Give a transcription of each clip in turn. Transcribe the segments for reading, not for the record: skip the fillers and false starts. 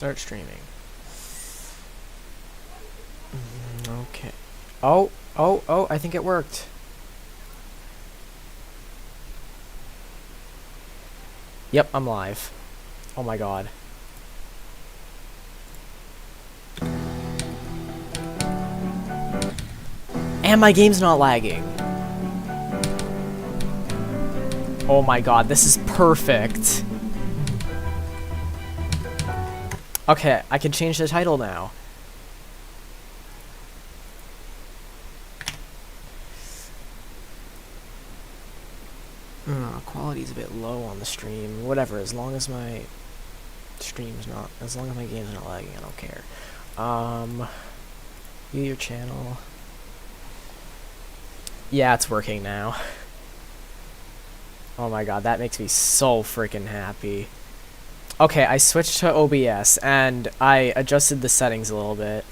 Start streaming. Okay. Oh, I think it worked. Yep, I'm live. Oh my god. And my game's not lagging. Oh my god, this is perfect. Okay, I can change the title now. Quality's a bit low on the stream. Whatever, as long as my stream's not, as long as my game's not lagging, I don't care. View your channel. Yeah, it's working now. Oh my god, that makes me so freaking happy. Okay, I switched to OBS and I adjusted the settings a little bit.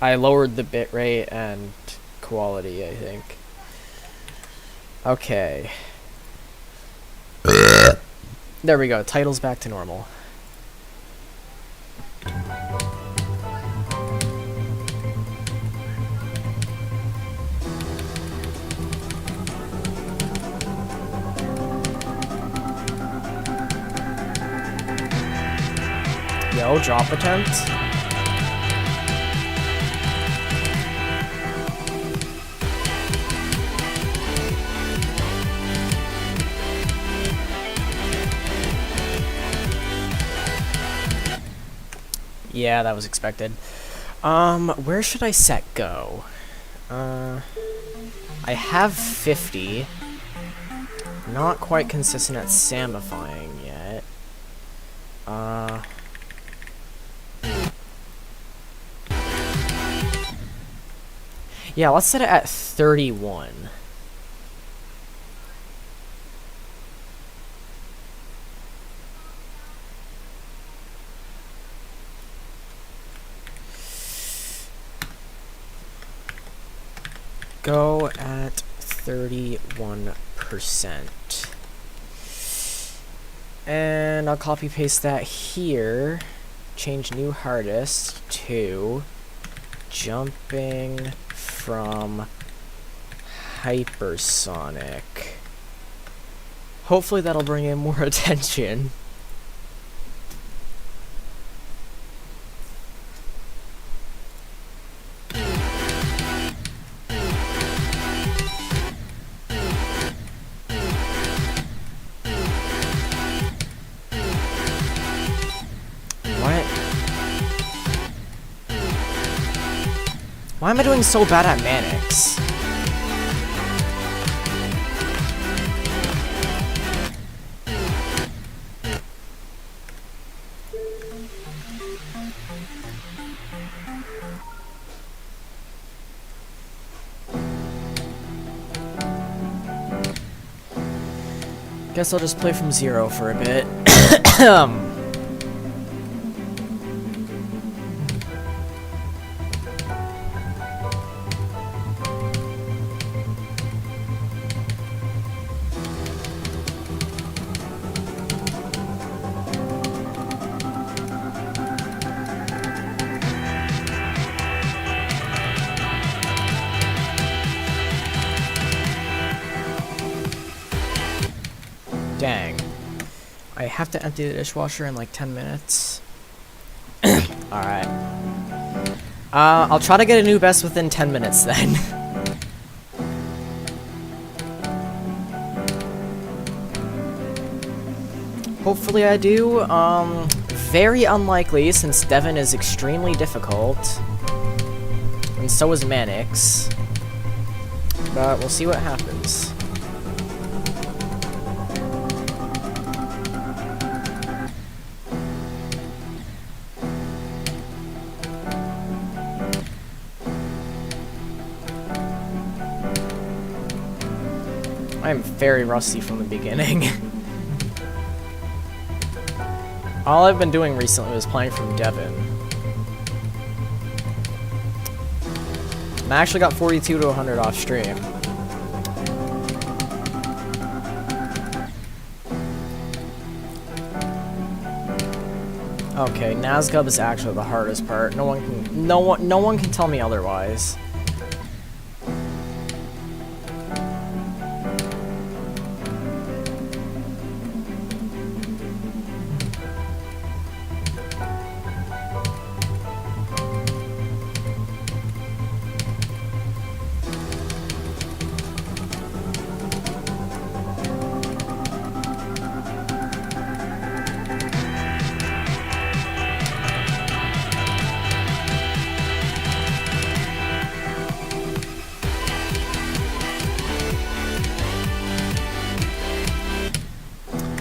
I lowered the bitrate and quality, I think. Okay. There we go, title's back to normal. Yo, drop attempt. Yeah, that was expected. Where should I set go? I have 50. Not quite consistent at samifying yet. Yeah, let's set it at 31. Go at 31%. And I'll copy paste that here. Change new hardest to jumping from HYPERSONIC. Hopefully that'll bring in more attention. Why am I doing so bad at Mannix? Guess I'll just play from zero for a bit. Dang. I have to empty the dishwasher in like 10 minutes. Alright. I'll try to get a new best within 10 minutes then. Hopefully I do. Very unlikely since Devon is extremely difficult. And so is Mannix. But we'll see what happens. I'm very rusty from the beginning. All I've been doing recently was playing from Devon. And I actually got 42 to 100 off stream. Okay, Nazgub is actually the hardest part. No one can tell me otherwise.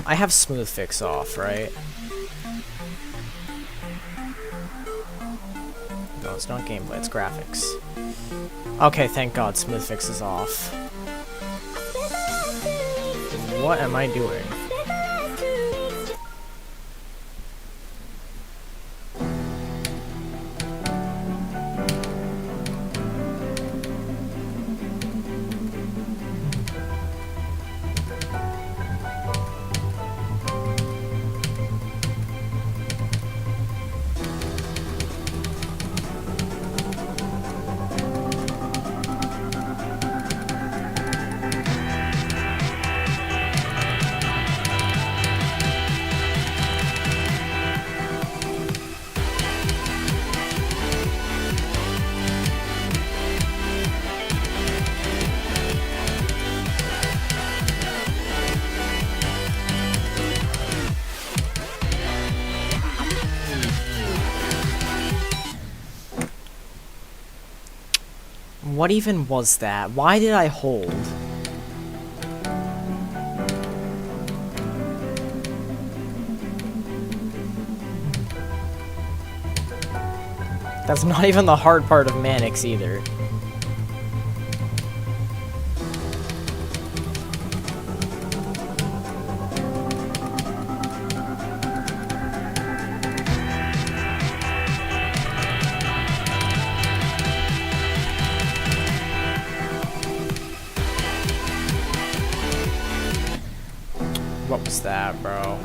I have smooth fix off, right? No, it's not gameplay, it's graphics. Okay, thank God, smooth fix is off. What am I doing? What even was that? Why did I hold? That's not even the hard part of Mannix either. What was that, bro?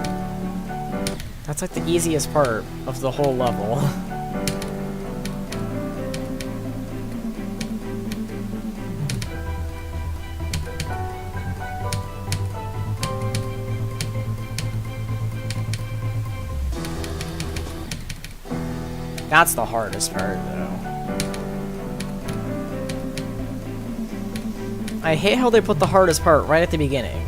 That's like the easiest part of the whole level. That's the hardest part, though. I hate how they put the hardest part right at the beginning.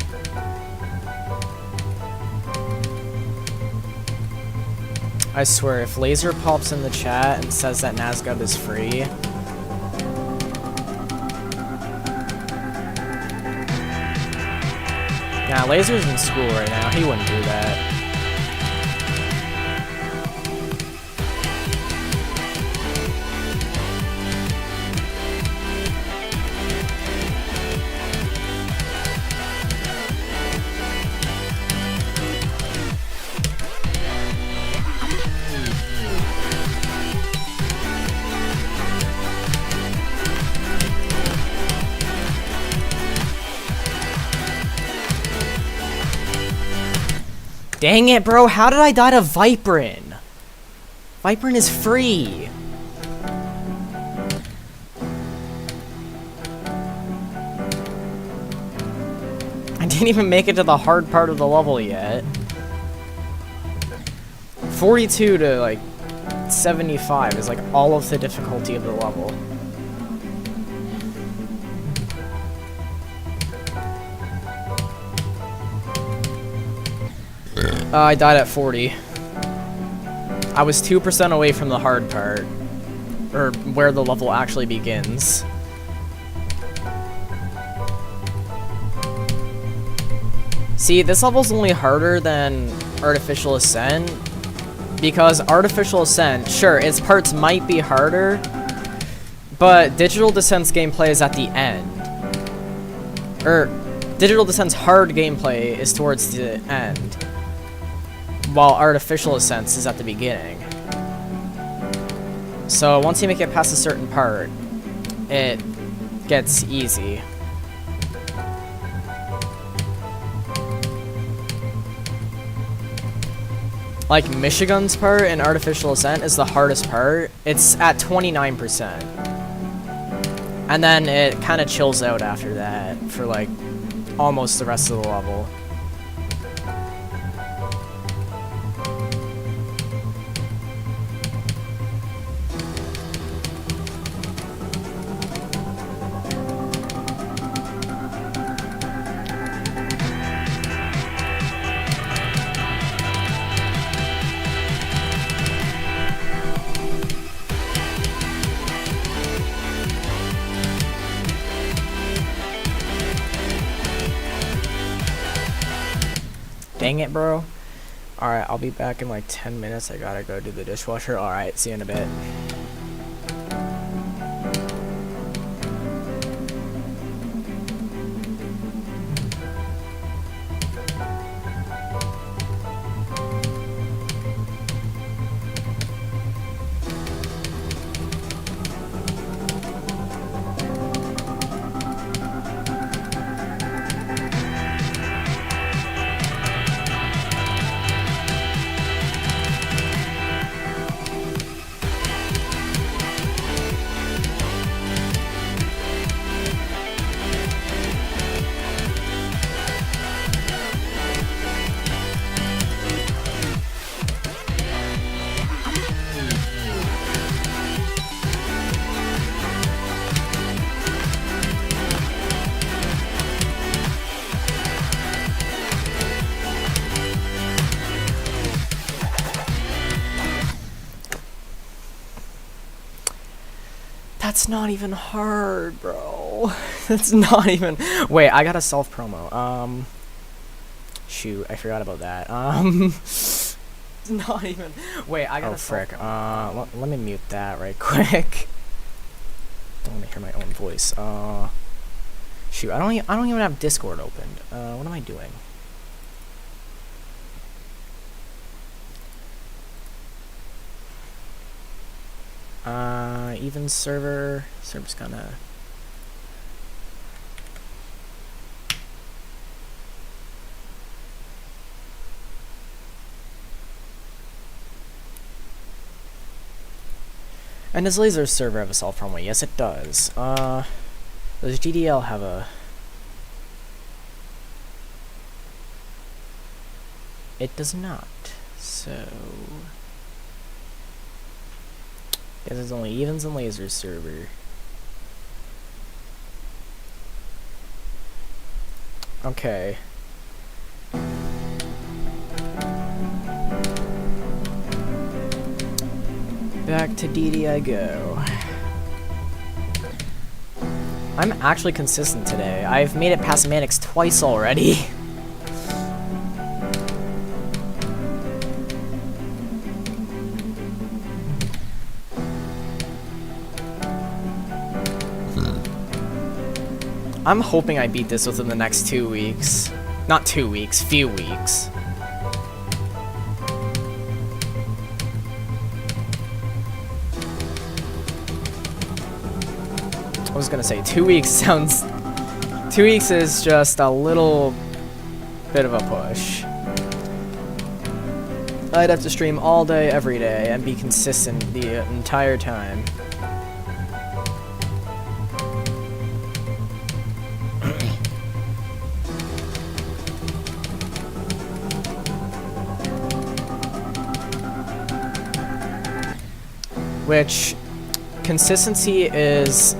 I swear, if Laser pops in the chat and says that Nazgub is free... Nah, Laser's in school right now. He wouldn't do that. Dang it, bro. How did I die to Viperin? Viperin is free. I didn't even make it to the hard part of the level yet. 42 to, like, 75 is, like, all of the difficulty of the level. I died at 40. I was 2% away from the hard part. Or where the level actually begins. See, this level's only harder than Artificial Ascent. Because Artificial Ascent, sure, its parts might be harder. But Digital Descent's gameplay is at the end. Digital Descent's hard gameplay is towards the end. While Artificial Ascent is at the beginning. So once you make it past a certain part, it gets easy. Like, Michigan's part in Artificial Ascent is the hardest part. It's at 29%. And then it kind of chills out after that for, like, almost the rest of the level. Dang it, bro. Alright, I'll be back in like 10 minutes. I gotta go do the dishwasher. Alright, see you in a bit. That's not even hard, bro. That's not even... Wait, I got a self-promo. Shoot, I forgot about that. It's not even... Wait, I got a frick. Let me mute that right quick. Don't want to hear my own voice. Shoot, I don't even have Discord opened. What am I doing? Even server's gonna... And does Laser's server have a self promo? Yes, it does. Does GDL have a... It does not. So... Guess it's only Evens and Lasers server. Okay. Back to DD I go. I'm actually consistent today. I've made it past Manix twice already. I'm hoping I beat this within the next 2 weeks. Not 2 weeks, few weeks. I was gonna say 2 weeks sounds... 2 weeks is just a little bit of a push. I'd have to stream all day, every day, and be consistent the entire time. Which, consistency is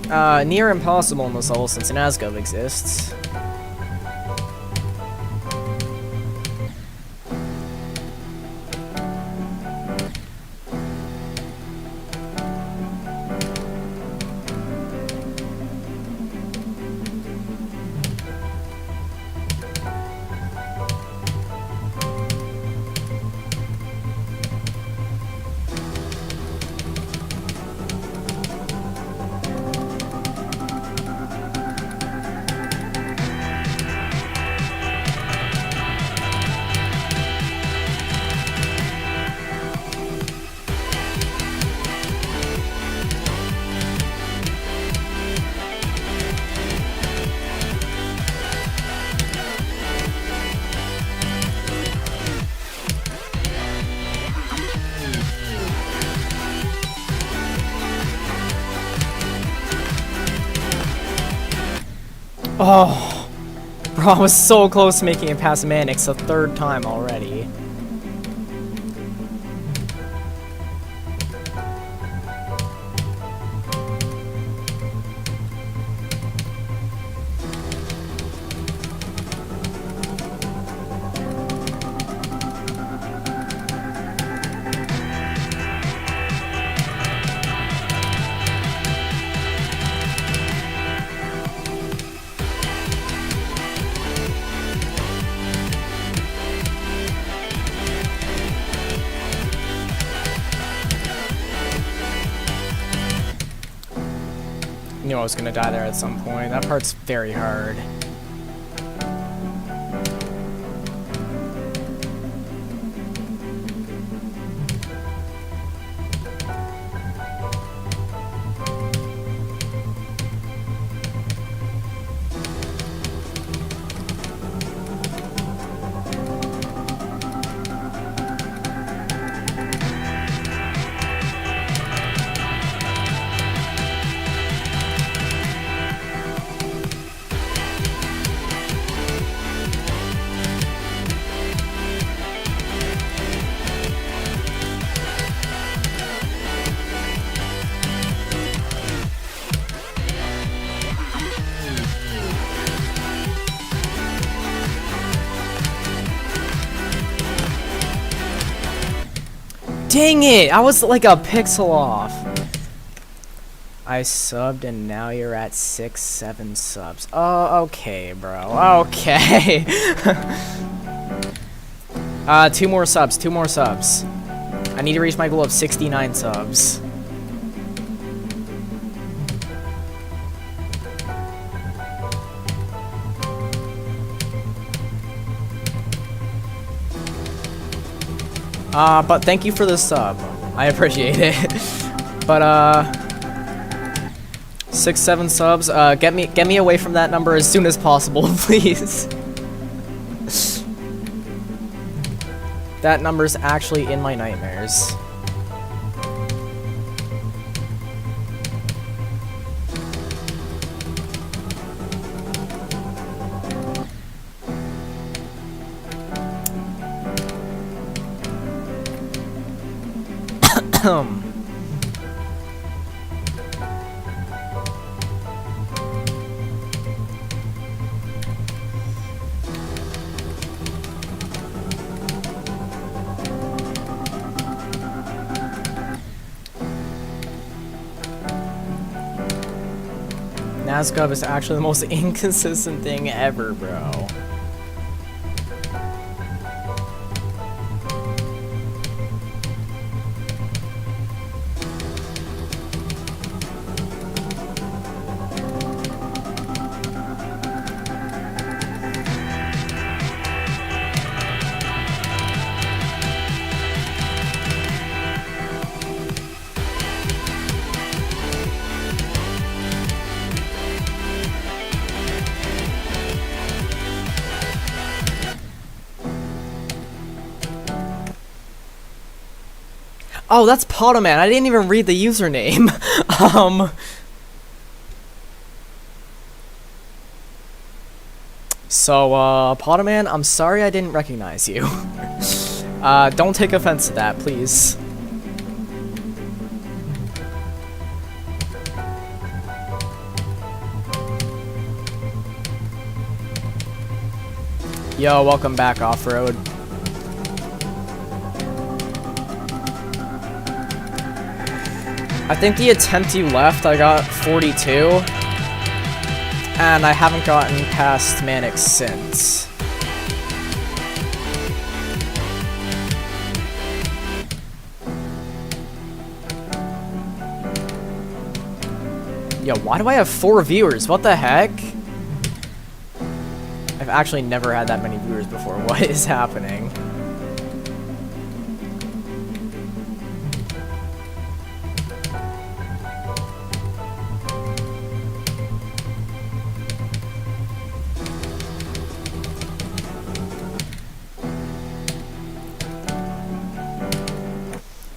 near impossible in this level since an Asgov exists. Oh, bro, I was so close to making it past Mannix a third time already. Knew I was gonna die there at some point. That part's very hard. Dang it! I was like a pixel off. I subbed and now you're at 6, 7 subs. Oh, okay, bro. Okay. 2 more subs, 2 more subs. I need to reach my goal of 69 subs. But thank you for the sub. I appreciate it. But 6, 7 subs. Get me away from that number as soon as possible, please. That number's actually in my nightmares. NASGov is actually the most inconsistent thing ever, bro. Oh, that's Potoman. I didn't even read the username. So, Potoman, I'm sorry I didn't recognize you. Don't take offense to that, please. Yo, welcome back, Off-Road. I think the attempt you left, I got 42, and I haven't gotten past Mannix since. Yo, why do I have 4 viewers? What the heck? I've actually never had that many viewers before. What is happening?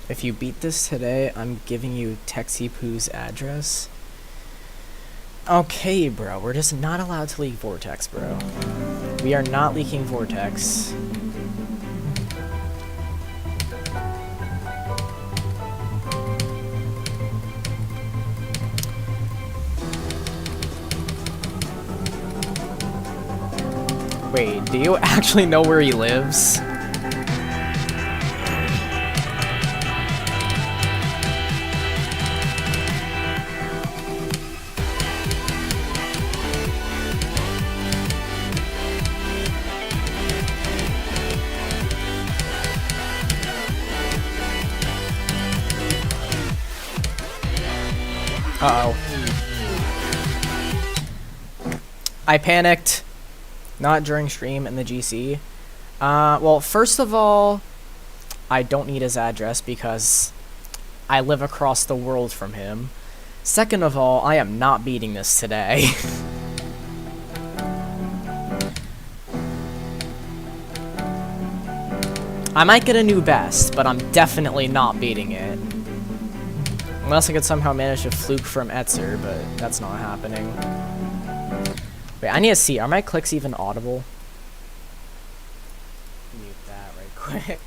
If you beat this today, I'm giving you Texie Poo's address. Okay, bro, we're just not allowed to leak Vortex, bro. We are not leaking Vortex. Wait, do you actually know where he lives? Uh-oh. I panicked. Not during stream in the GC. Well, first of all, I don't need his address because I live across the world from him. Second of all, I am not beating this today. I might get a new best, but I'm definitely not beating it. Unless I could somehow manage to fluke from Etzer, but that's not happening. Wait, I need to see. Are my clicks even audible? Mute that right quick.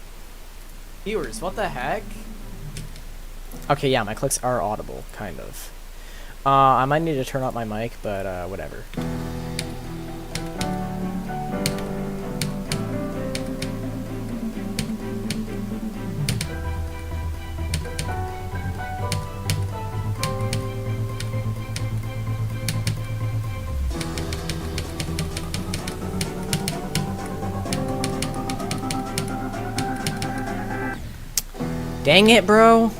Viewers, what the heck? Okay, yeah, my clicks are audible, kind of. I might need to turn up my mic, but whatever. Dang it, bro.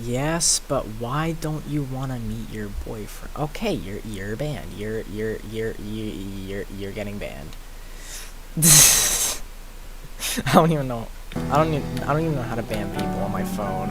Yes, but why don't you want to meet your boyfriend? Okay, you're banned. You're getting banned. I don't even know. I don't even know how to ban people on my phone.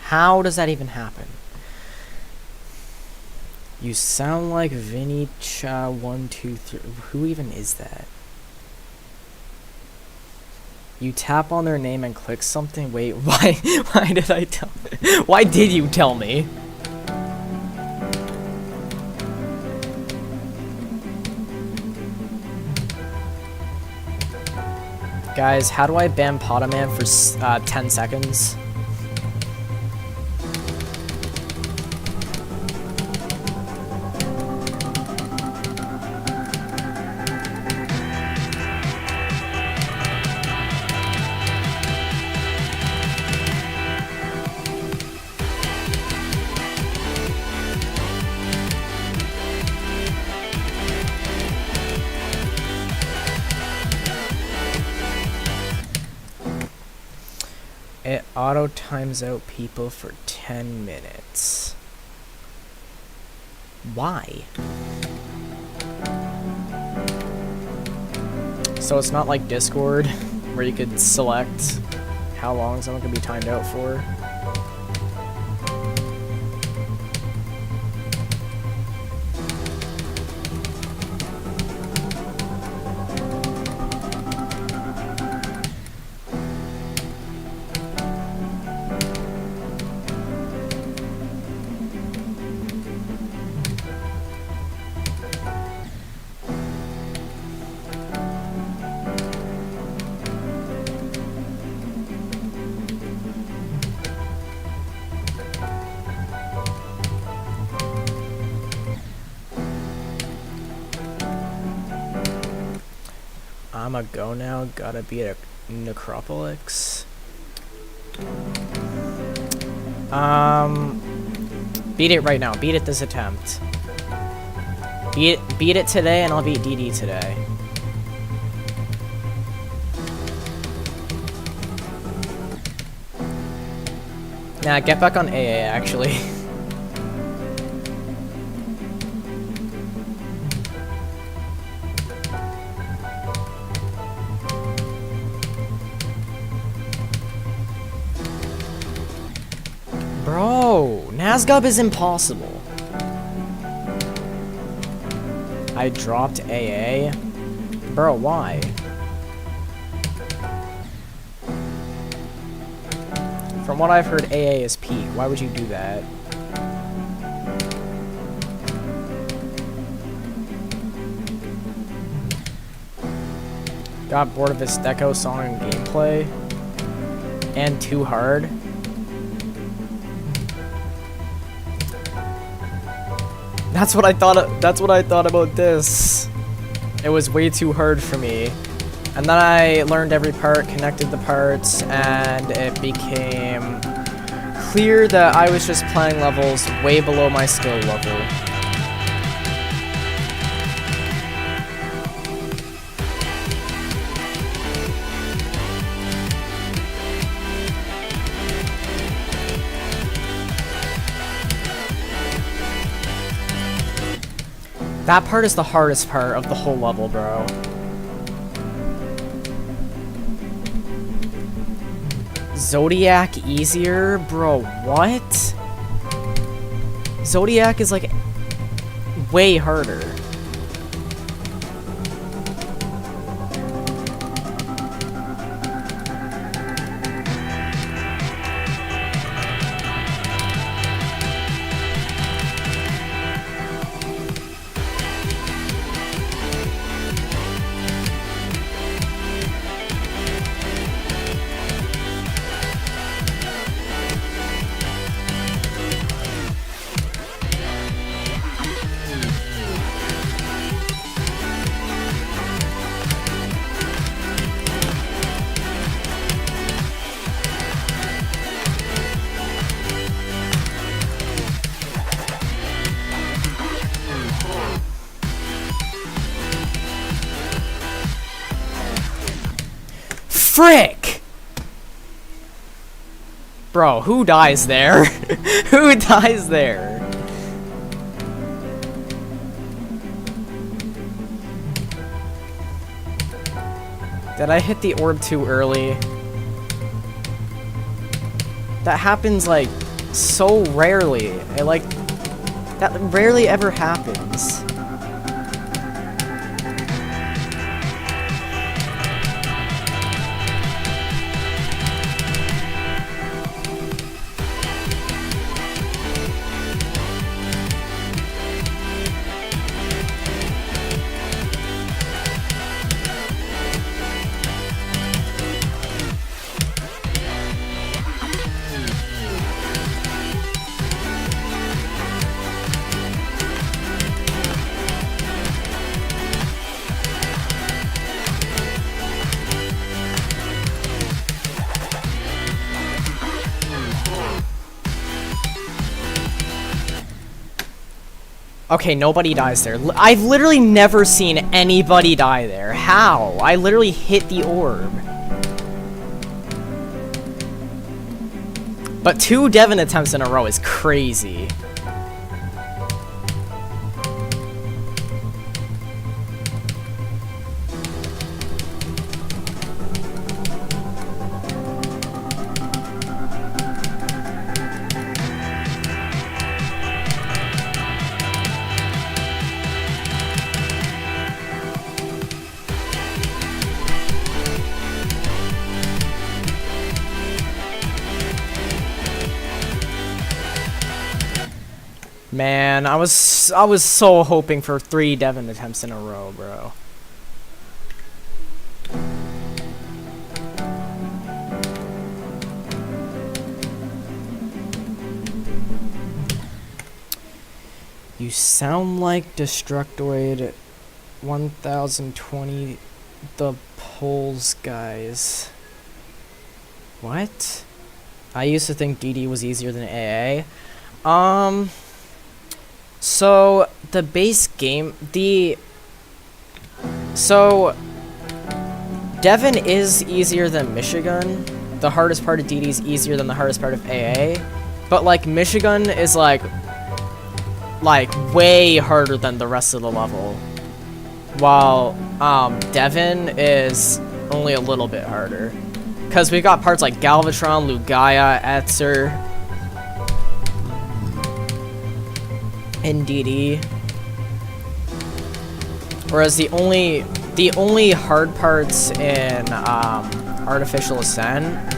How does that even happen? You sound like Vinny Cha 123. Who even is that? You tap on their name and click something? Wait, why did I tell why did you tell me? Guys, how do I ban Potaman for 10 seconds? It auto times out people for 10 minutes. Why? So it's not like Discord, where you could select how long someone can be timed out for? I'ma go now. Gotta be at Necropolis. Beat it right now. Beat it this attempt. Beat it today, and I'll beat DD today. Nah, get back on AA, actually. Bro, Nazgub is impossible. I dropped AA? Bro, why? From what I've heard, AA is peak. Why would you do that? Got bored of this Deco song and gameplay. And too hard. That's what I thought about this. It was way too hard for me. And then I learned every part, connected the parts, and it became clear that I was just playing levels way below my skill level. That part is the hardest part of the whole level, bro. Zodiac easier? Bro, what? Zodiac is like way harder. Frick! Bro, who dies there? Who dies there? Did I hit the orb too early? That happens, like, so rarely. That rarely ever happens. Okay, nobody dies there. I've literally never seen anybody die there. How? I literally hit the orb. But 2 Devon attempts in a row is crazy. Man, I was so hoping for 3 Devon attempts in a row, bro. You sound like Destructoid 1020 the polls, guys. What? I used to think DD was easier than AA. So the base game, so Devon is easier than Michigan. The hardest part of DD is easier than the hardest part of AA. But like Michigan is like way harder than the rest of the level. While Devon is only a little bit harder. Because we got parts like Galvatron, Lugaya, Etzer, and DD. Whereas the only hard parts in Artificial Ascent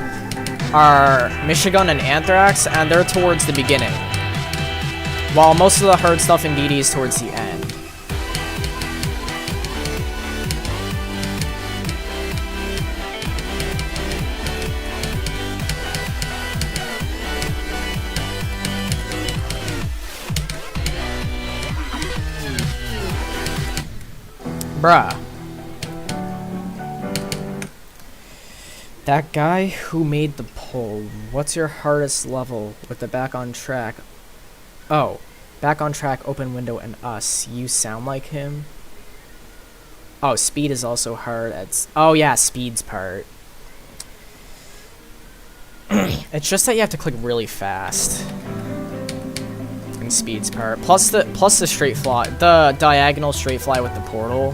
are Michigan and Anthrax, and they're towards the beginning. While most of the hard stuff in DD is towards the end. Bruh. That guy who made the poll. What's your hardest level with the back on track? Oh, back on track, open window, and us. You sound like him. Oh, speed is also hard. Oh yeah, speed's part. It's just that you have to click really fast. And speed's part. Plus the straight fly, the diagonal straight fly with the portal.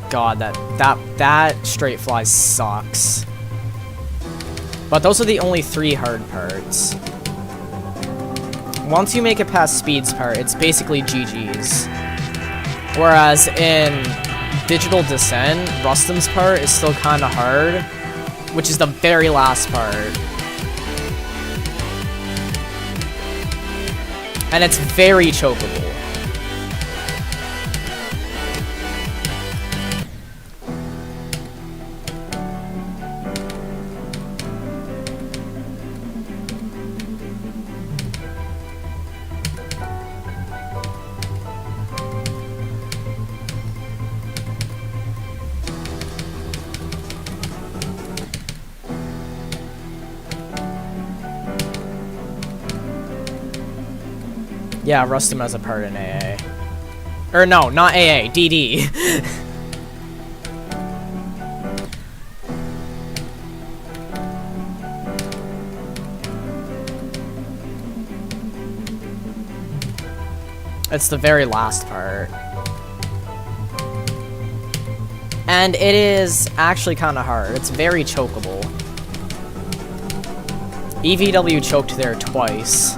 God, that straight fly sucks. But those are the only 3 hard parts. Once you make it past speed's part, it's basically GG's. Whereas in Digital Descent, Rustum's part is still kind of hard, which is the very last part. And it's very chokeable. Yeah, Rustum has a part in AA. Or no, not AA, DD. It's the very last part. And it is actually kind of hard. It's very chokeable. EVW choked there twice.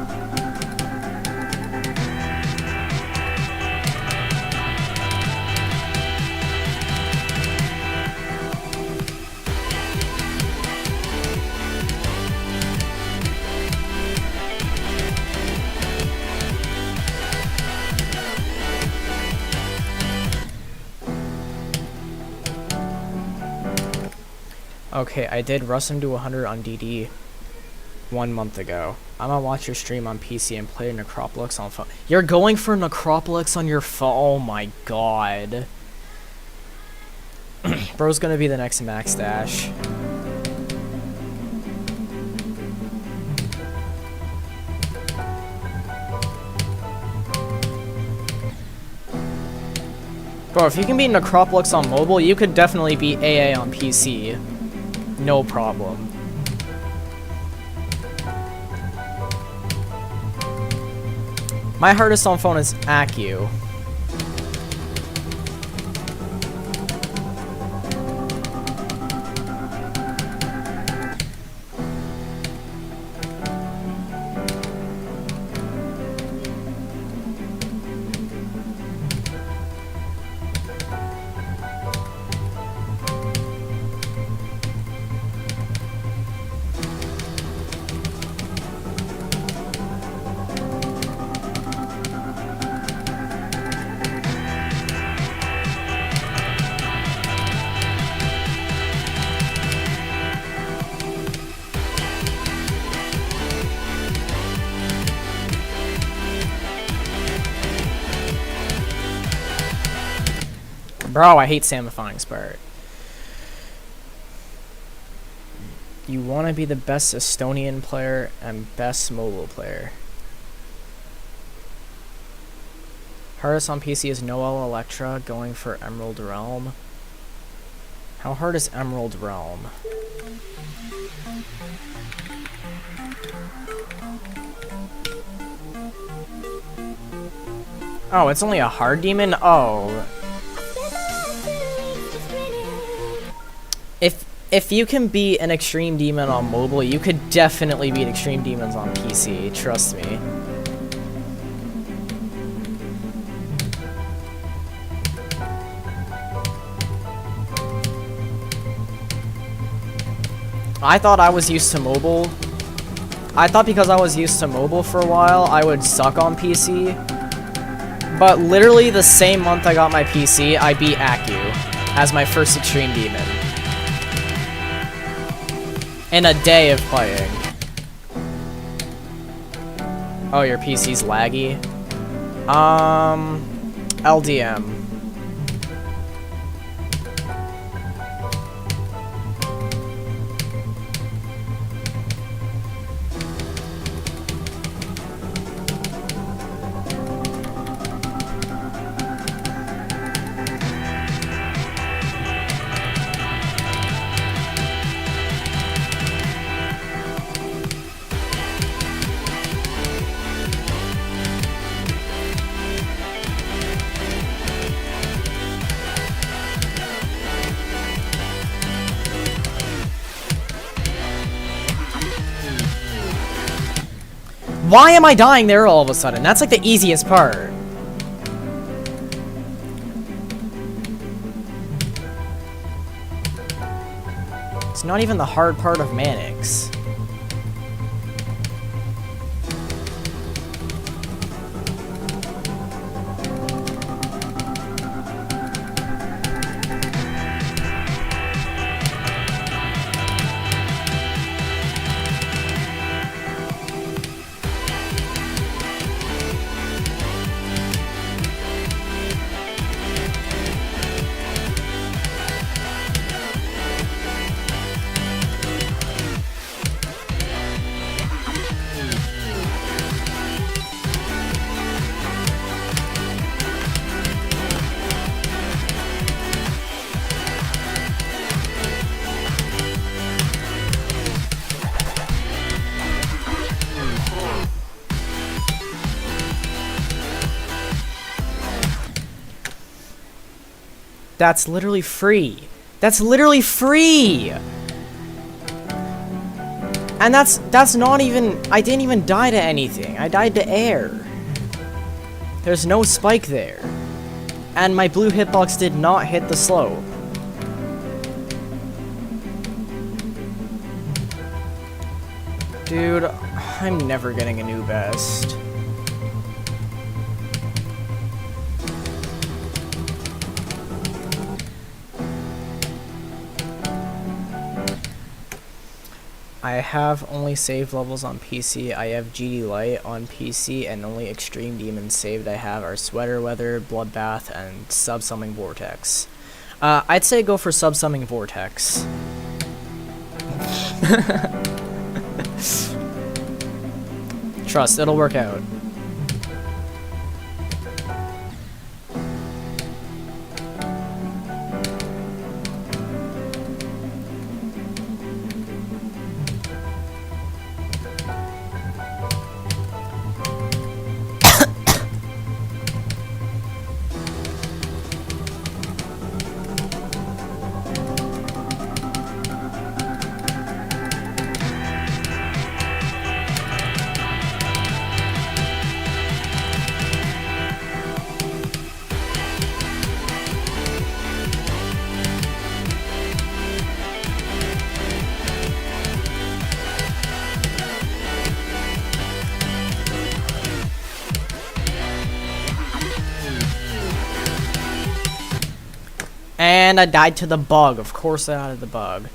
Okay, I did Rustum to 100 on DD 1 month ago. I'm gonna watch your stream on PC and play Necropolis on phone. You're going for Necropolis on your phone? Oh my god. Bro's gonna be the next Max Dash. Bro, if you can beat Necropolis on mobile, you could definitely beat AA on PC. No problem. My hardest on phone is Accu. Bro, I hate Samifying's part. You want to be the best Estonian player and best mobile player. Hardest on PC is Noel Electra, going for Emerald Realm. How hard is Emerald Realm? Oh, it's only a hard demon? Oh. If you can beat an extreme demon on mobile, you could definitely beat extreme demons on PC, trust me. I thought I was used to mobile. I thought because I was used to mobile for a while, I would suck on PC. But literally the same month I got my PC, I beat Aku as my first extreme demon. In a day of playing. Oh, your PC's laggy? LDM. Why am I dying there all of a sudden? That's like the easiest part. It's not even the hard part of Manix. That's literally free. That's literally free! And that's not even... I didn't even die to anything. I died to air. There's no spike there. And my blue hitbox did not hit the slope. Dude, I'm never getting a new best. I have only saved levels on PC. I have GD Light on PC, and only extreme demons saved I have are Sweater Weather, Bloodbath, and Subsumming Vortex. I'd say go for Subsumming Vortex. Trust, it'll work out. And I died to the bug. Of course I died to the bug.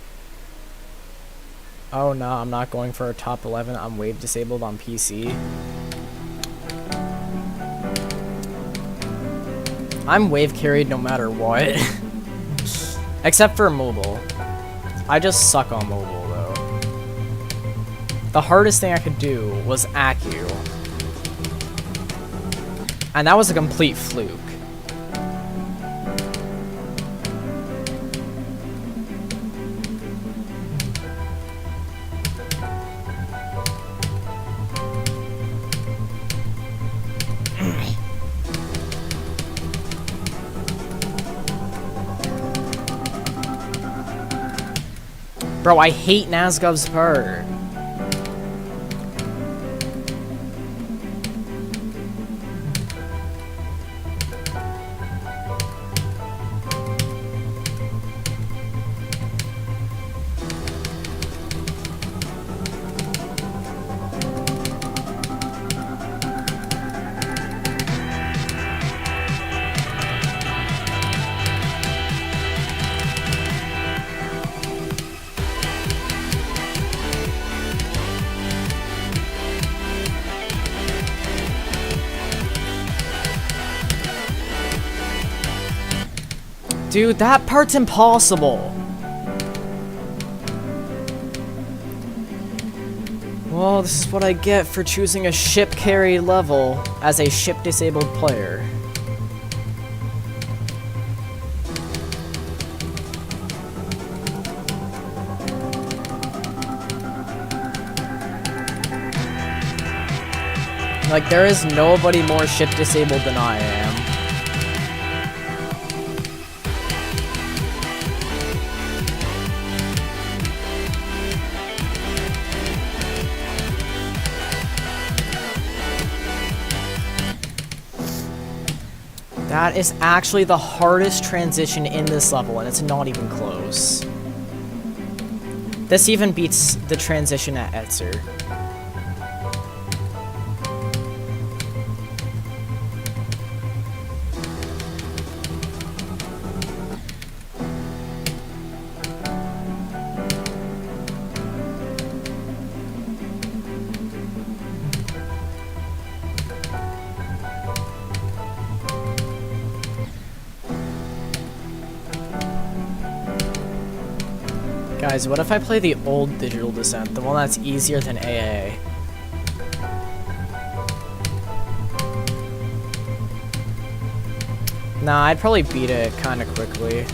Oh no, I'm not going for a top 11. I'm wave disabled on PC. I'm wave carried no matter what. Except for mobile. I just suck on mobile though. The hardest thing I could do was Accu. And that was a complete fluke. Bro, I hate Nazgov's part. Dude, that part's impossible. Well, this is what I get for choosing a ship carry level as a ship disabled player. Like, there is nobody more ship disabled than I am. That is actually the hardest transition in this level, and it's not even close. This even beats the transition at Etzer. Guys, what if I play the old Digital Descent, the one that's easier than AA? Nah, I'd probably beat it kinda quickly.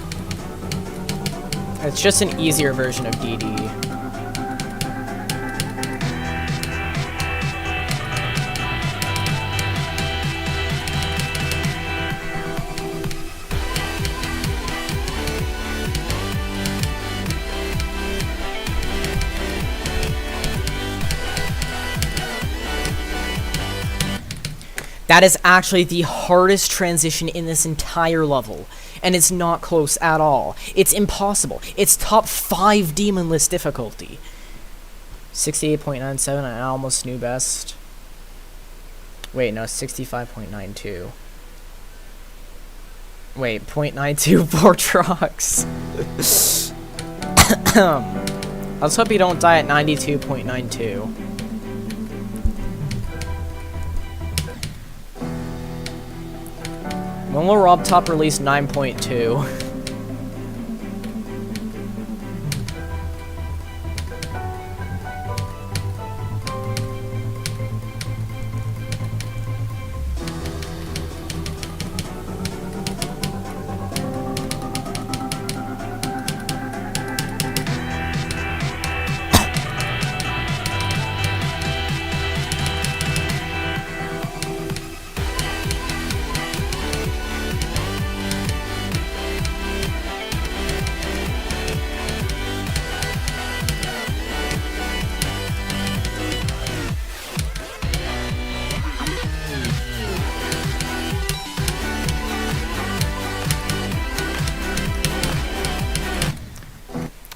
It's just an easier version of DD. That is actually the hardest transition in this entire level, and it's not close at all. It's impossible. It's top 5 demon list difficulty. 68.97, I almost knew best. Wait, no, 65.92. Wait, 0.92 for trucks. Let's hope you don't die at 92.92. When will Rob Top release 9.2?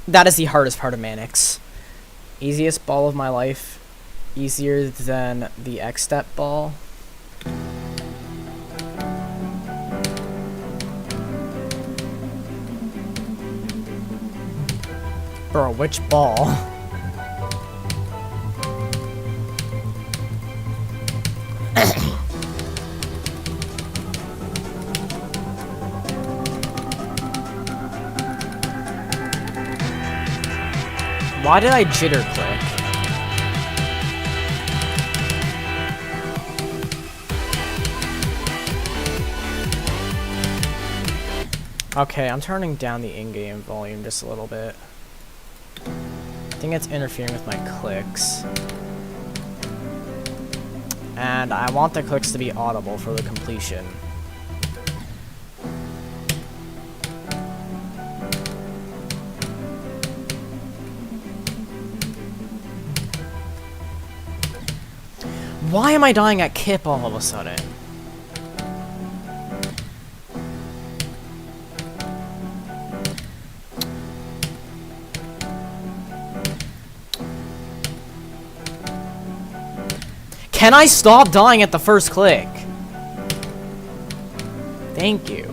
That is the hardest part of Manix. Easiest ball of my life. Easier than the X-Step ball. Bro, which ball? Why did I jitter click? Okay, I'm turning down the in-game volume just a little bit. I think it's interfering with my clicks. And I want the clicks to be audible for the completion. Why am I dying at Kip all of a sudden? Can I stop dying at the first click? Thank you.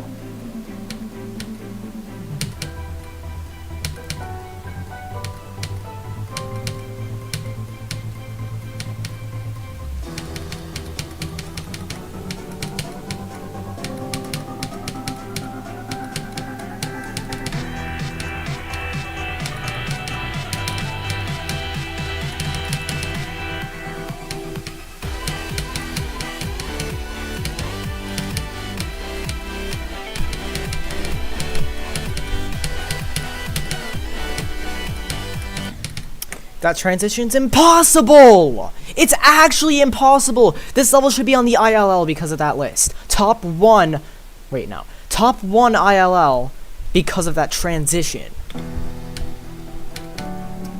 That transition's impossible! It's actually impossible! This level should be on the ILL because of that list. Top 1... Wait, no. Top 1 ILL because of that transition.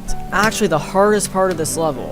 It's actually the hardest part of this level.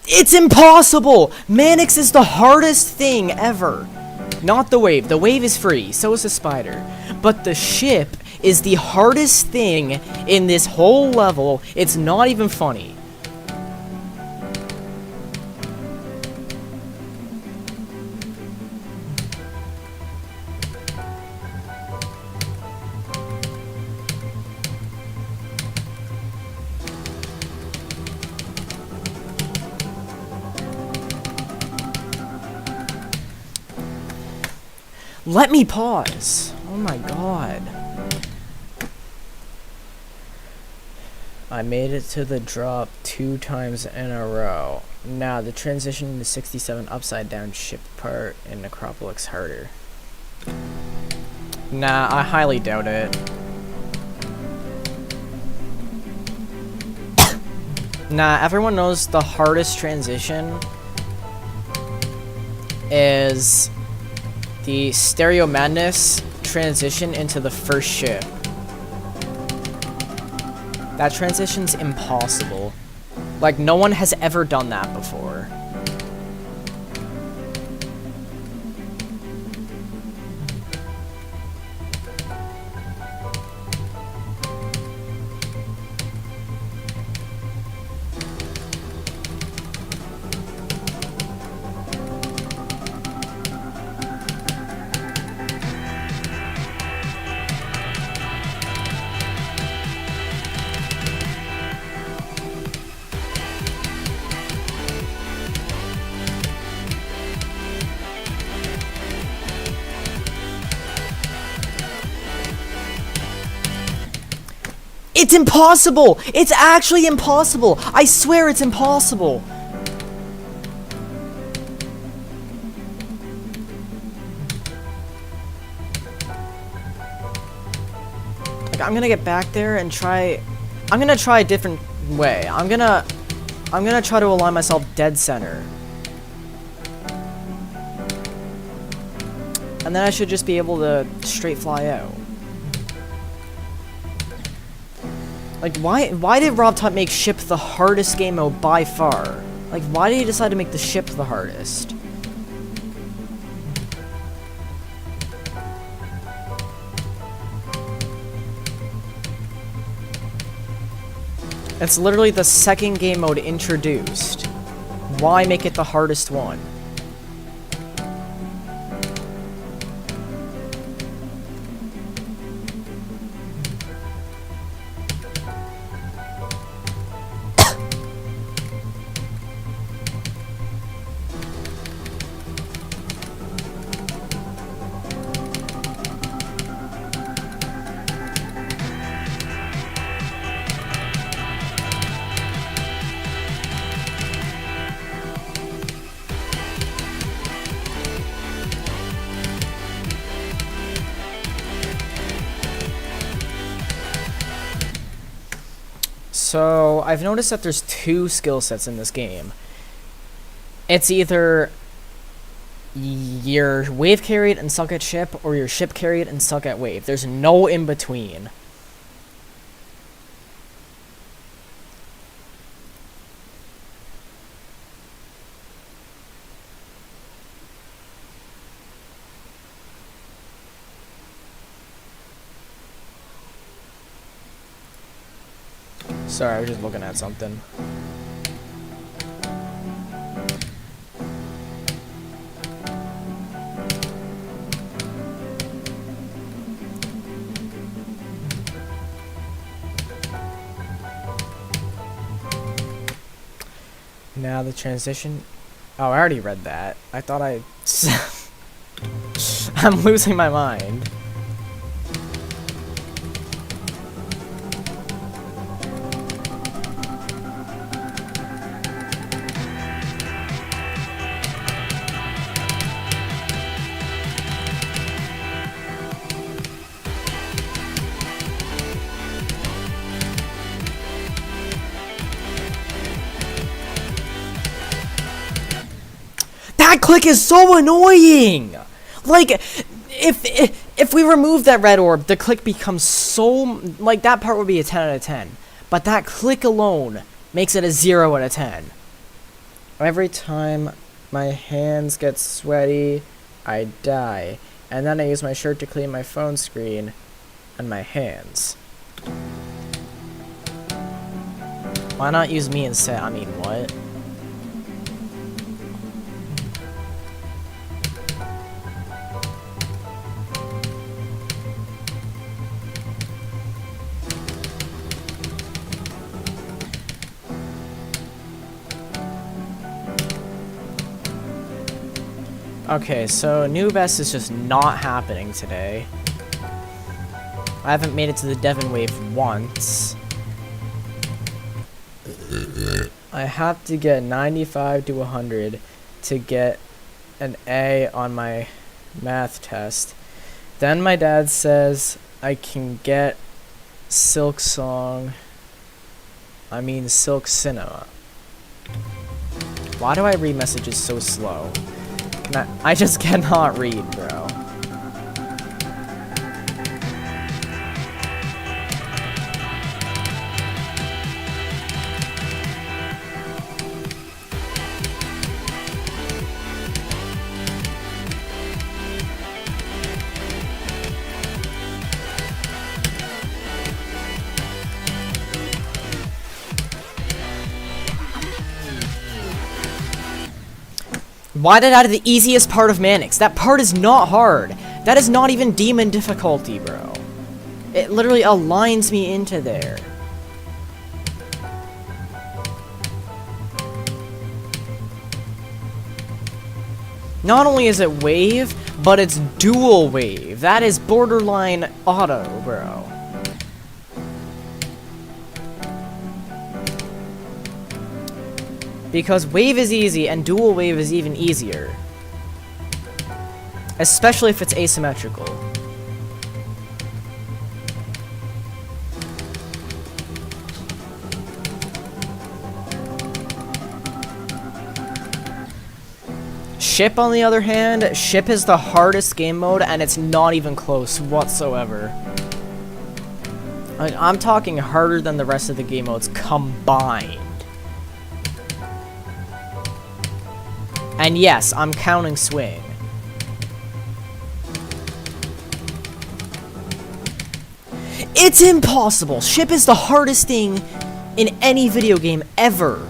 It's impossible! Manix is the hardest thing ever. Not the wave. The wave is free. So is the spider. But the ship is the hardest thing in this whole level. It's not even funny. Let me pause. Oh my god. I made it to the drop 2 times in a row. Now the transition to 67 upside down ship part in Necropolis harder. Nah, I highly doubt it. Nah, everyone knows the hardest transition is the Stereo Madness transition into the first ship. That transition's impossible. Like, no one has ever done that before. It's impossible! It's actually impossible! I swear it's impossible! Like, I'm gonna get back there and try... I'm gonna try a different way. I'm gonna try to align myself dead center. And then I should just be able to straight fly out. Like, why did RobTop make ship the hardest game mode by far? Like, why did he decide to make the ship the hardest? It's literally the second game mode introduced. Why make it the hardest one? So, I've noticed that there's two skill sets in this game. It's either you're wave carried and suck at ship, or you're ship carried and suck at wave. There's no in between. Sorry, I was just looking at something. Now the transition. Oh, I already read that. I thought I. I'm losing my mind. That click is so annoying! Like, if we remove that red orb, the click becomes so... Like, that part would be a 10 out of 10. But that click alone makes it a 0 out of 10. Every time my hands get sweaty, I die. And then I use my shirt to clean my phone screen and my hands. Why not use me instead? I mean, what? Okay, so New Best is just not happening today. I haven't made it to the Devon Wave once. I have to get 95 to 100 to get an A on my math test. Then my dad says I can get Silk Cinema. Why do I read messages so slow? I just cannot read, bro. Why did I add the easiest part of Manix? That part is not hard. That is not even demon difficulty, bro. It literally aligns me into there. Not only is it wave, but it's dual wave. That is borderline auto, bro. Because wave is easy and dual wave is even easier. Especially if it's asymmetrical. Ship, on the other hand, Ship is the hardest game mode and it's not even close whatsoever. Like, I'm talking harder than the rest of the game modes combined. And yes, I'm counting swing. It's impossible! Ship is the hardest thing in any video game ever.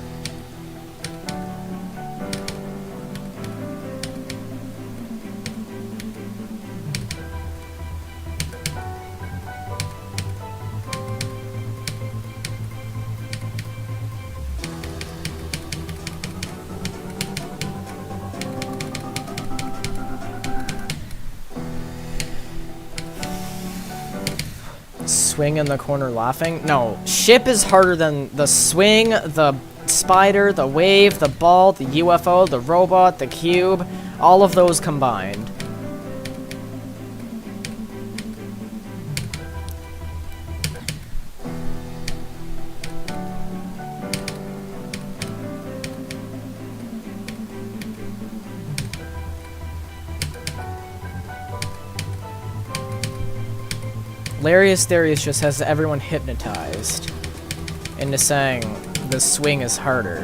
Swing in the corner laughing? No, ship is harder than the swing, the spider, the wave, the ball, the UFO, the robot, the cube, all of those combined. Larius Darius just has everyone hypnotized into saying the swing is harder.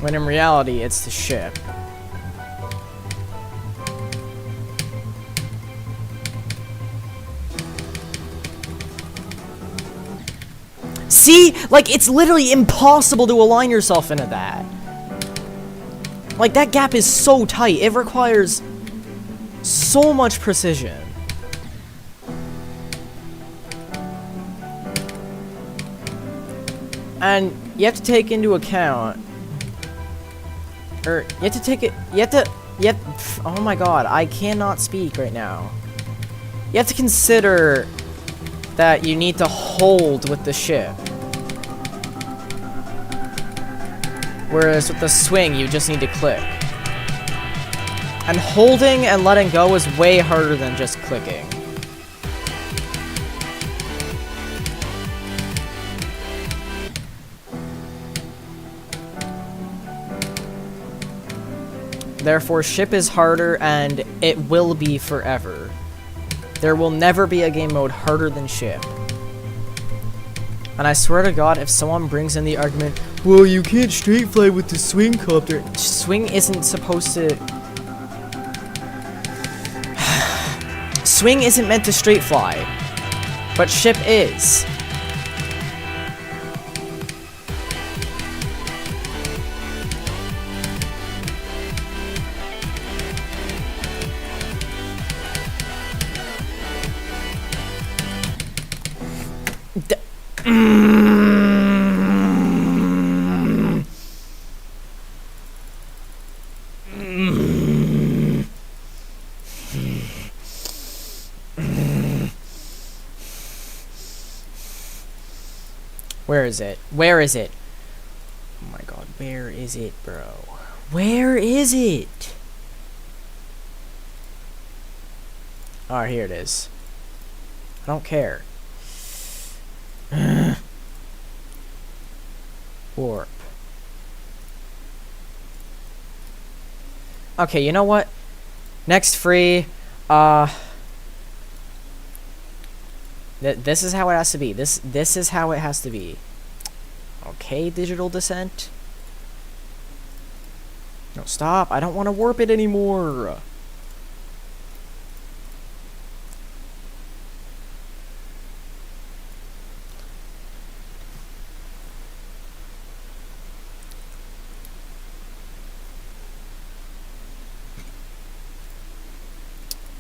When in reality, it's the ship. See? Like, it's literally impossible to align yourself into that. Like, that gap is so tight. It requires so much precision. And you have to take into account... Or, you have to take it... oh my god, I cannot speak right now. You have to consider that you need to hold with the ship. Whereas with the swing, you just need to click. And holding and letting go is way harder than just clicking. Therefore, ship is harder, and it will be forever. There will never be a game mode harder than ship. And I swear to God, if someone brings in the argument, well, you can't straight fly with the swing copter. Swing isn't supposed to... Swing isn't meant to straight fly. But ship is. Where is it? Where is it? Oh my god, where is it, bro? Where is it? Oh, here it is. I don't care. Warp. Okay, you know what? Next free, this is how it has to be. This is how it has to be. Okay, Digital Descent. No, stop. I don't want to warp it anymore.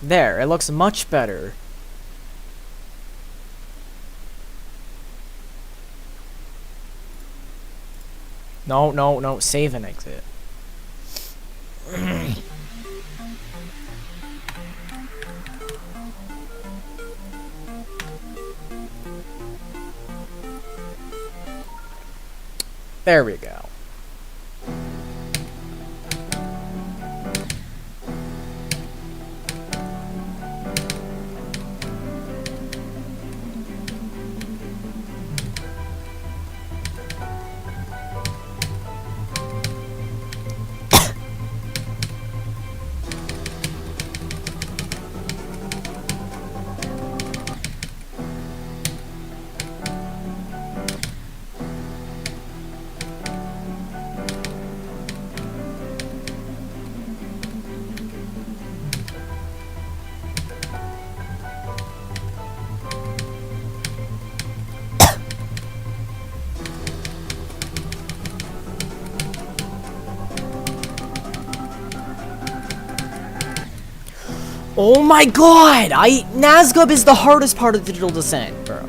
There, it looks much better. No, no, no, save and exit. There we go. Oh my god! Nazgub is the hardest part of Digital Descent, bro.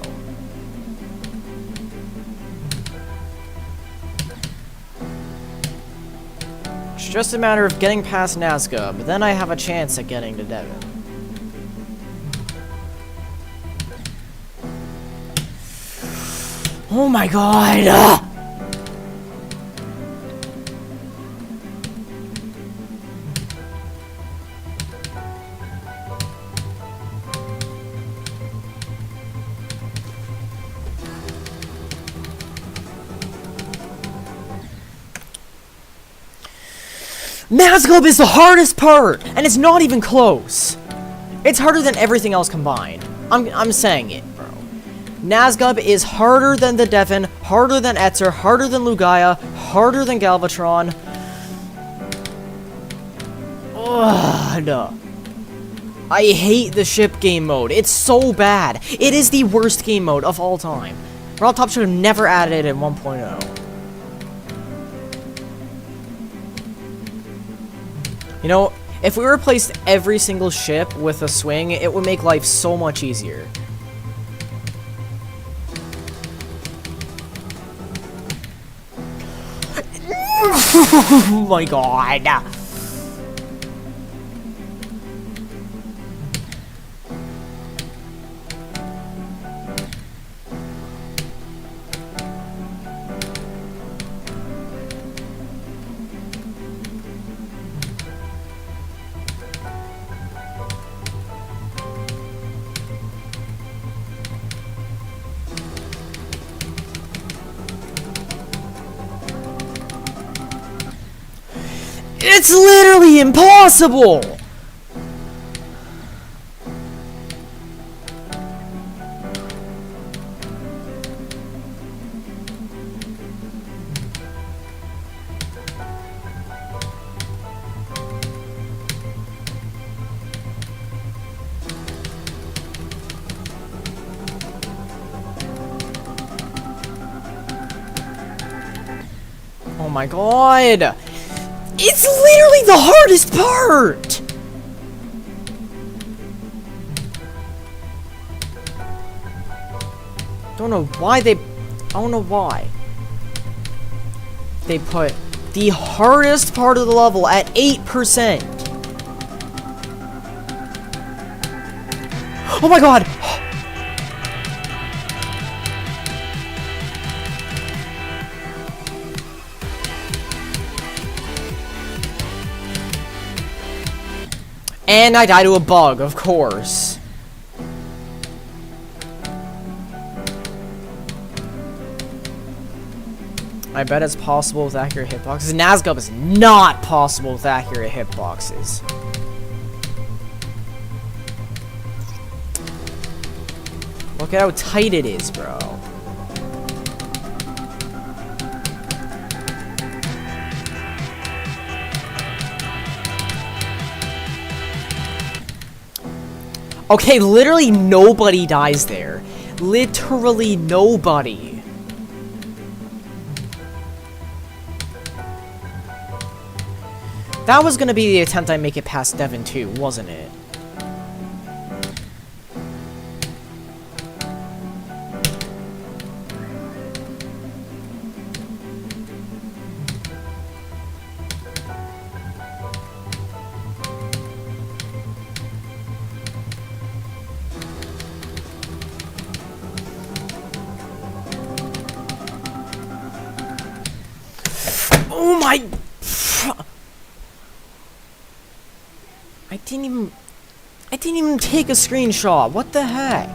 It's just a matter of getting past Nazgub, then I have a chance at getting to Devon. Oh my god! Nazgub is the hardest part, and it's not even close. It's harder than everything else combined. I'm saying it, bro. Nazgub is harder than the Devon, harder than Etzer, harder than Lugaia, harder than Galvatron. Ugh, no. I hate the ship game mode. It's so bad. It is the worst game mode of all time. Rob Top should have never added it in 1.0. You know, if we replaced every single ship with a swing, it would make life so much easier. Oh my god. It's literally impossible! Oh my god! It's literally the hardest part! Don't know why they... I don't know why. They put the hardest part of the level at 8%. Oh my god! And I die to a bug, of course. I bet it's possible with accurate hitboxes. Nazgub is not possible with accurate hitboxes. Look at how tight it is, bro. Okay, literally nobody dies there. Literally nobody. That was gonna be the attempt I make it past Devon too, wasn't it? Oh my... I didn't even take a screenshot. What the heck?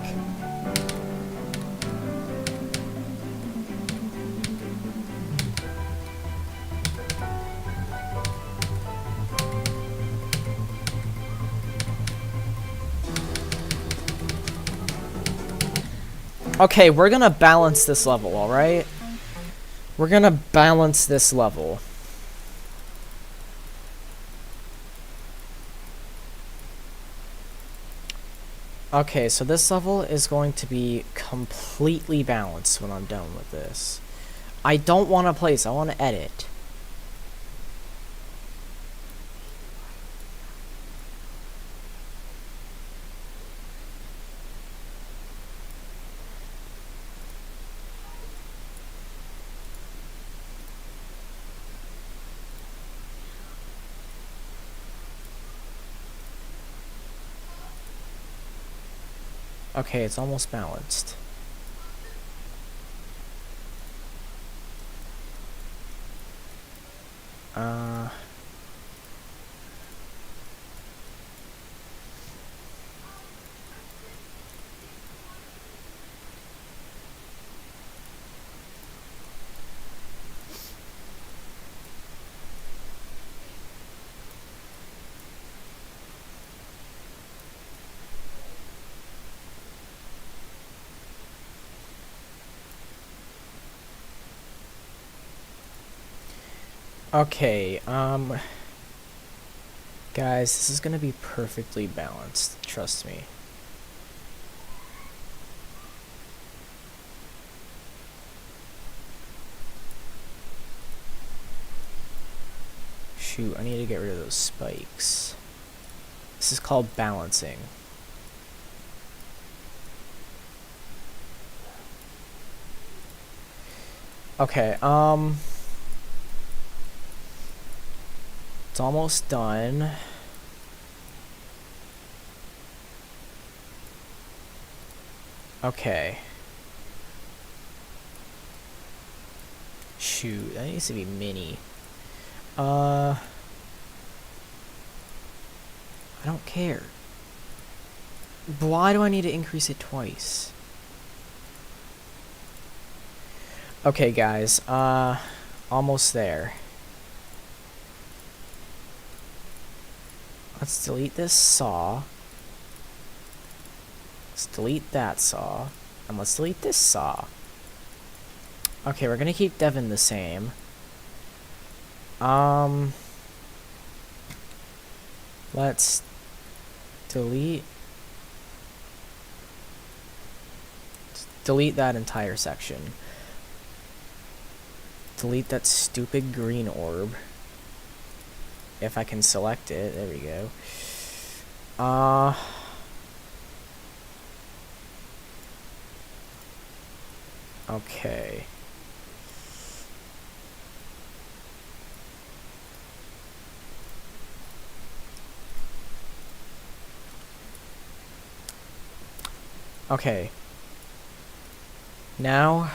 Okay, we're gonna balance this level, alright? We're gonna balance this level. Okay, so this level is going to be completely balanced when I'm done with this. I don't want to place, I want to edit. Okay, it's almost balanced. Okay, guys, this is gonna be perfectly balanced, trust me. Shoot, I need to get rid of those spikes. This is called balancing. Okay, it's almost done. Okay. Shoot, that needs to be mini. I don't care. Why do I need to increase it twice? Okay, guys, almost there. Let's delete this saw. Let's delete that saw. And let's delete this saw. Okay, we're gonna keep Devin the same. Let's delete that entire section. Delete that stupid green orb. If I can select it, there we go. Okay. Okay. Now,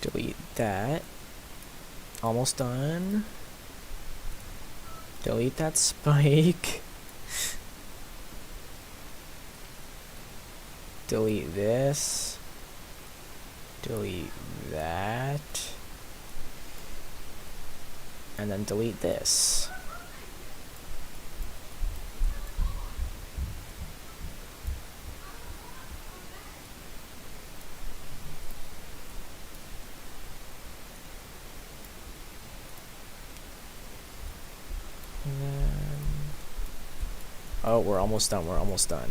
delete that. Almost done. Delete that spike. Delete this. Delete that. And then delete this. Oh, we're almost done. We're almost done.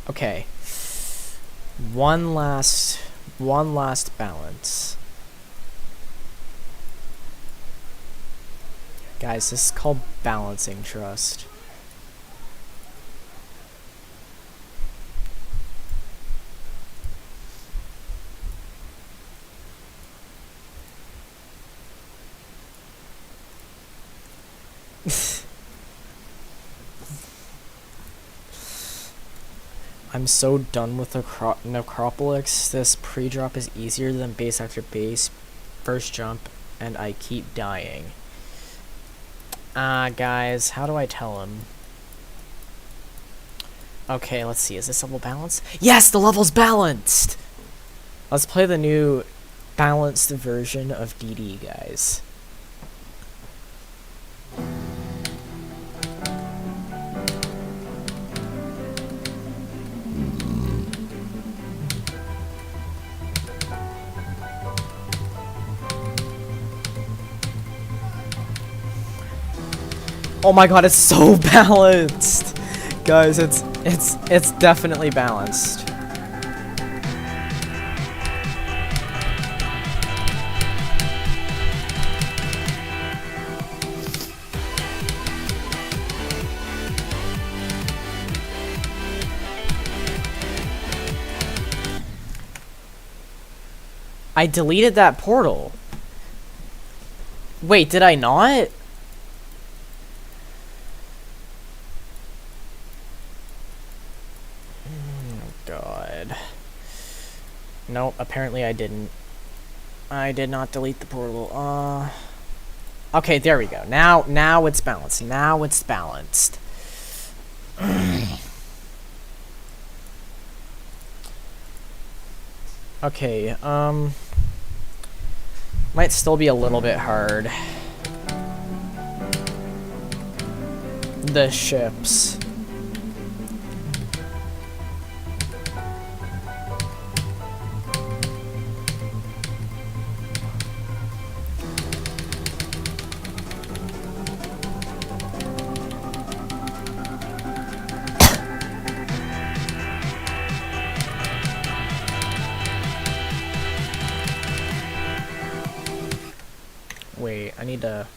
Okay. One last balance. Guys, this is called balancing trust. I'm so done with the Necropolis. This pre-drop is easier than base after base, first jump, and I keep dying. Guys, how do I tell him? Okay, let's see. Is this level balanced? Yes, the level's balanced! Let's play the new balanced version of DD, guys. Oh my god, it's so balanced! Guys, it's definitely balanced. I deleted that portal. Wait, did I not? Oh, God. Nope, apparently I didn't. I did not delete the portal. Okay, there we go. Now it's balanced. Now it's balanced. Okay, might still be a little bit hard. The ships. Wait, I need to...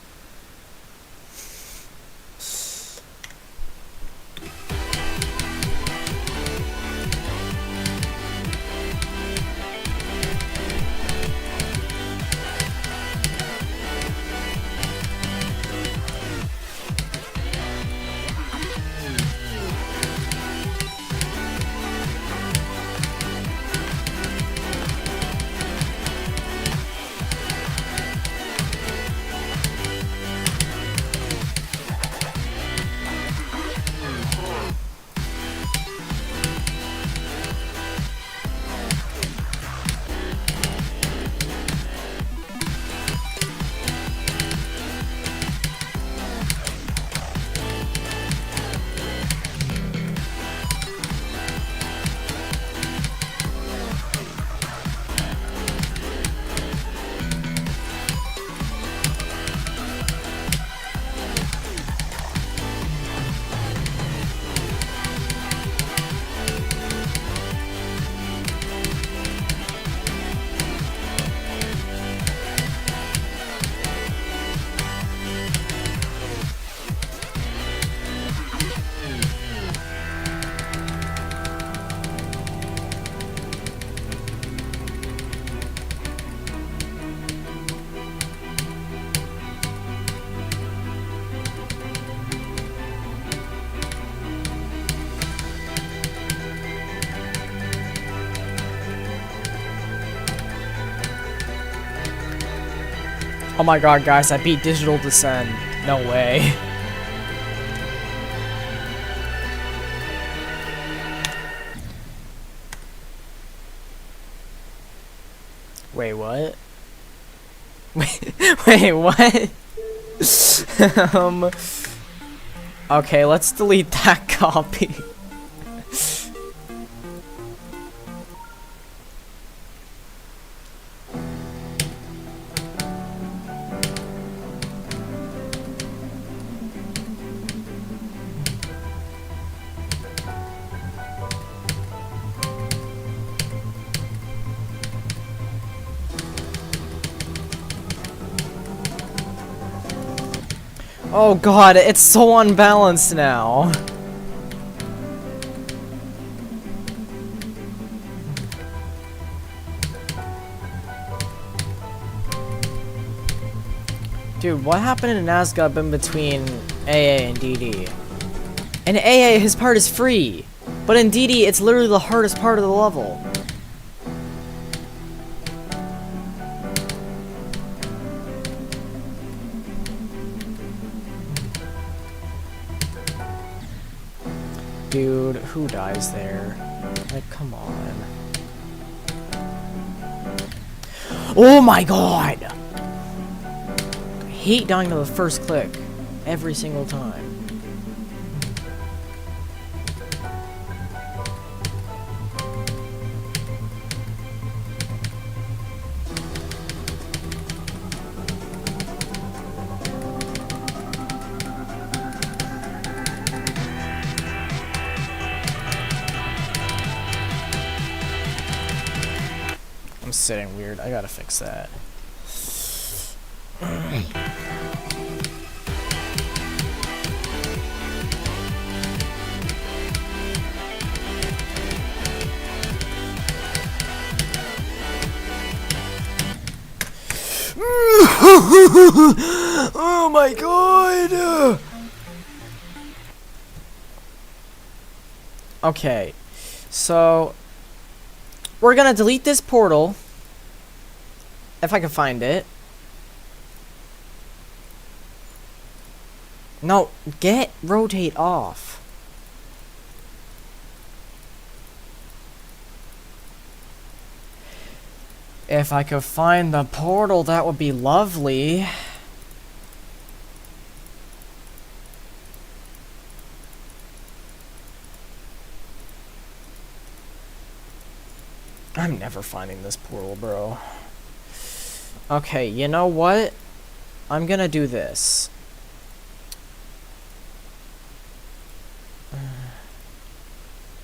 Oh my god, guys, I beat Digital Descend. No way. Wait, what? Wait, what? Okay, let's delete that copy. Oh god, it's so unbalanced now. Dude, what happened in Nazgub in between AA and DD? In AA, his part is free, but in DD, it's literally the hardest part of the level. Dude, who dies there? Like, come on. Oh my god! I hate dying to the first click every single time. I'm sitting weird. I gotta fix that. Oh my god! Okay, so we're gonna delete this portal if I can find it. No, rotate off. If I could find the portal, that would be lovely. I'm never finding this portal, bro. Okay, you know what? I'm gonna do this.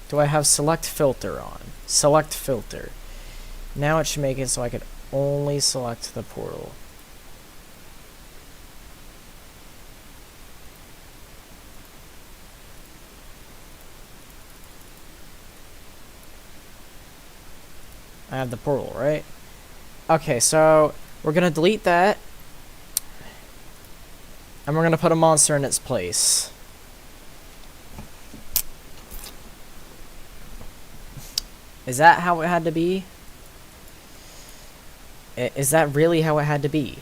Do I have select filter on? Select filter. Now it should make it so I could only select the portal. I have the portal, right? Okay, so we're gonna delete that. And we're gonna put a monster in its place. Is that how it had to be? Is that really how it had to be?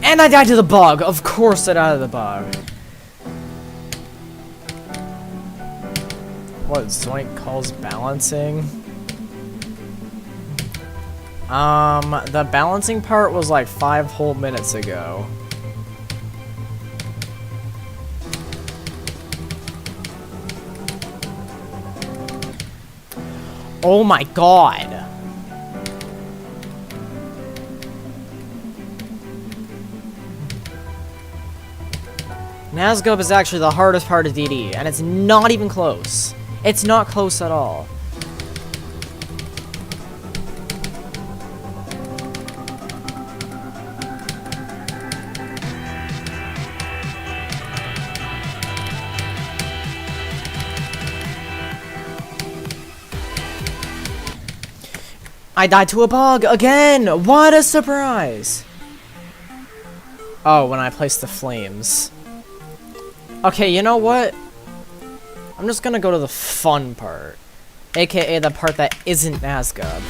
And I died to the bug. Of course I died to the bug. What Zoink calls balancing? The balancing part was like 5 whole minutes ago. Oh my god. Nazgub is actually the hardest part of DD, and it's not even close. It's not close at all. I died to a bug again! What a surprise! Oh, when I placed the flames. Okay, you know what? I'm just gonna go to the fun part. AKA the part that isn't Nazgub.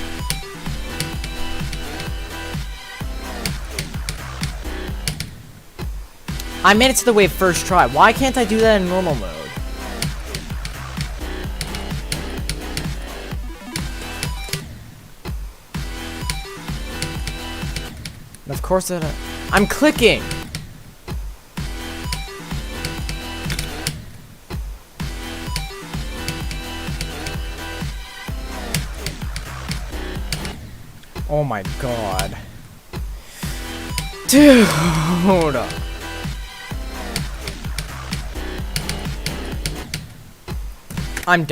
I made it to the wave first try. Why can't I do that in normal mode? And of course I'm clicking! Oh my god. Dude! I'm done.